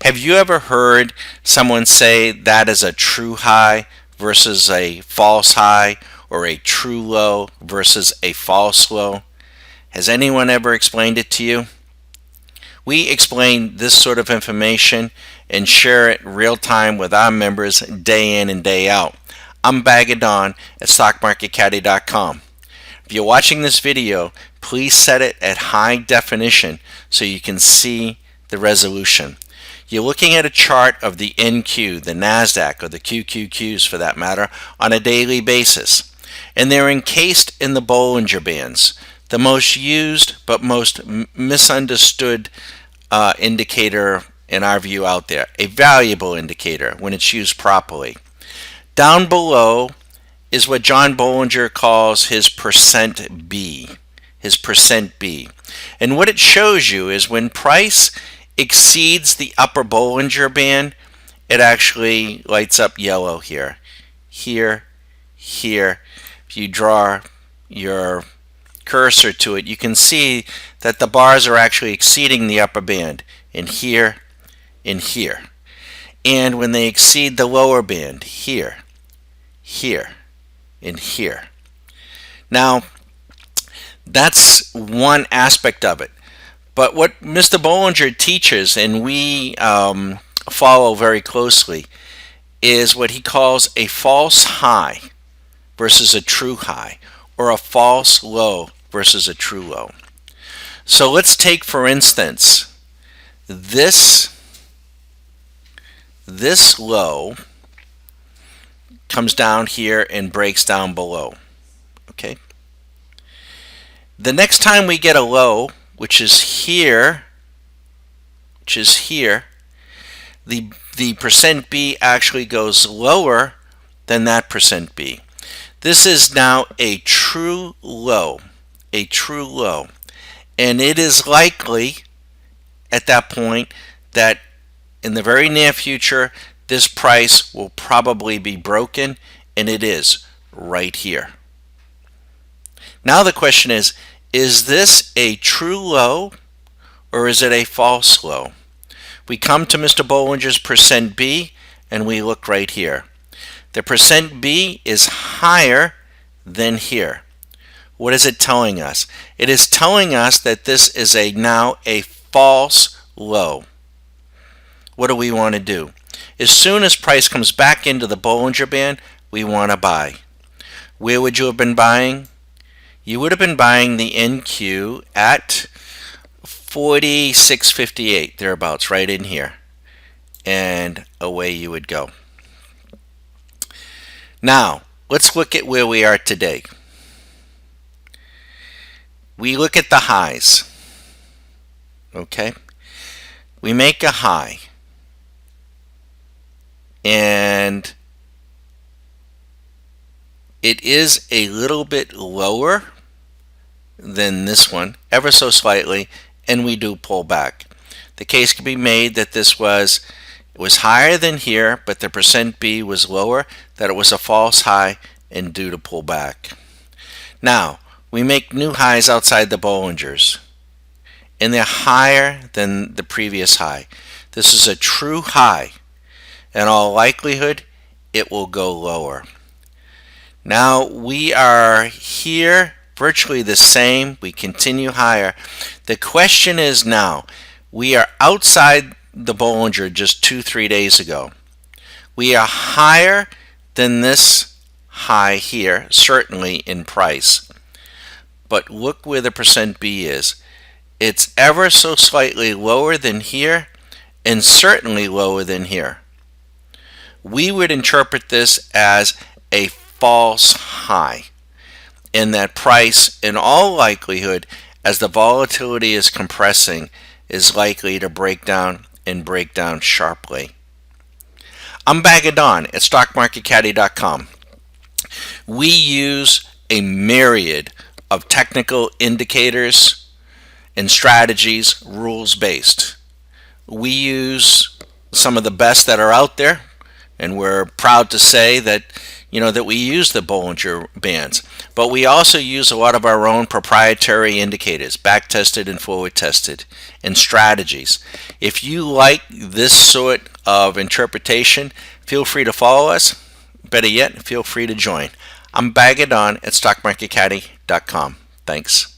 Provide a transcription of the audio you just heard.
Have you ever heard someone say that is a true high versus a false high, or a true low versus a false low? Has anyone ever explained it to you? We explain this sort of information and share it real time with our members day in and day out. I'm Bagadon at StockMarketCaddy.com. If you're watching this video, please set it at high definition so you can see the resolution. You're looking at a chart of the NQ, the NASDAQ, or the QQQs for that matter, on a daily basis. And they're encased in the Bollinger Bands, the most used but most misunderstood indicator in our view out there, a valuable indicator when it's used properly. Down below is what John Bollinger calls his percent B, And what it shows you is when price exceeds the upper Bollinger Band, it actually lights up yellow here. If you draw your cursor to it, you can see that the bars are actually exceeding the upper band in here, in here. And when they exceed the lower band, here, and here. Now, that's one aspect of it. But what Mr. Bollinger teaches, and we follow very closely, is what he calls a false high versus a true high, or a false low versus a true low. So let's take, for instance, this low comes down here and breaks down below. Okay. The next time we get a low, which is here, the percent B actually goes lower than that percent B. This is now a true low, and it is likely at that point that in the very near future this price will probably be broken, and it is right here. Now the question is this a true low or is it a false low? We come to Mr. Bollinger's percent B and we look right here. The percent B is higher than here. What is it telling us? It is telling us that this is now a false low. What do we want to do? As soon as price comes back into the Bollinger Band, we want to buy. Where would you have been buying? You would have been buying the NQ at 46.58, thereabouts, right in here. And away you would go. Now, let's look at where we are today. We look at the highs. Okay? We make a high. And it is a little bit lower than this one, ever so slightly, and we do pull back. The case can be made that it was higher than here, but the percent B was lower, that it was a false high and due to pull back. Now, we make new highs outside the Bollingers, and they're higher than the previous high. This is a true high. In all likelihood, it will go lower. Now we are here virtually the same. We continue higher. The question is now, we are outside the Bollinger just 2-3 days ago. We are higher than this high here, certainly in price. But look where the percent B is. It's ever so slightly lower than here and certainly lower than here. We would interpret this as a false high, in that price, in all likelihood, as the volatility is compressing, is likely to break down and break down sharply. I'm Bagadon at StockMarketCaddy.com. We use a myriad of technical indicators and strategies, rules-based. We use some of the best that are out there, and we're proud to say that that we use the Bollinger Bands, but we also use a lot of our own proprietary indicators, back tested and forward tested, and strategies. If you like this sort of interpretation, feel free to follow us. Better yet, feel free to join. I'm Bagadon at StockMarketCaddy.com. Thanks.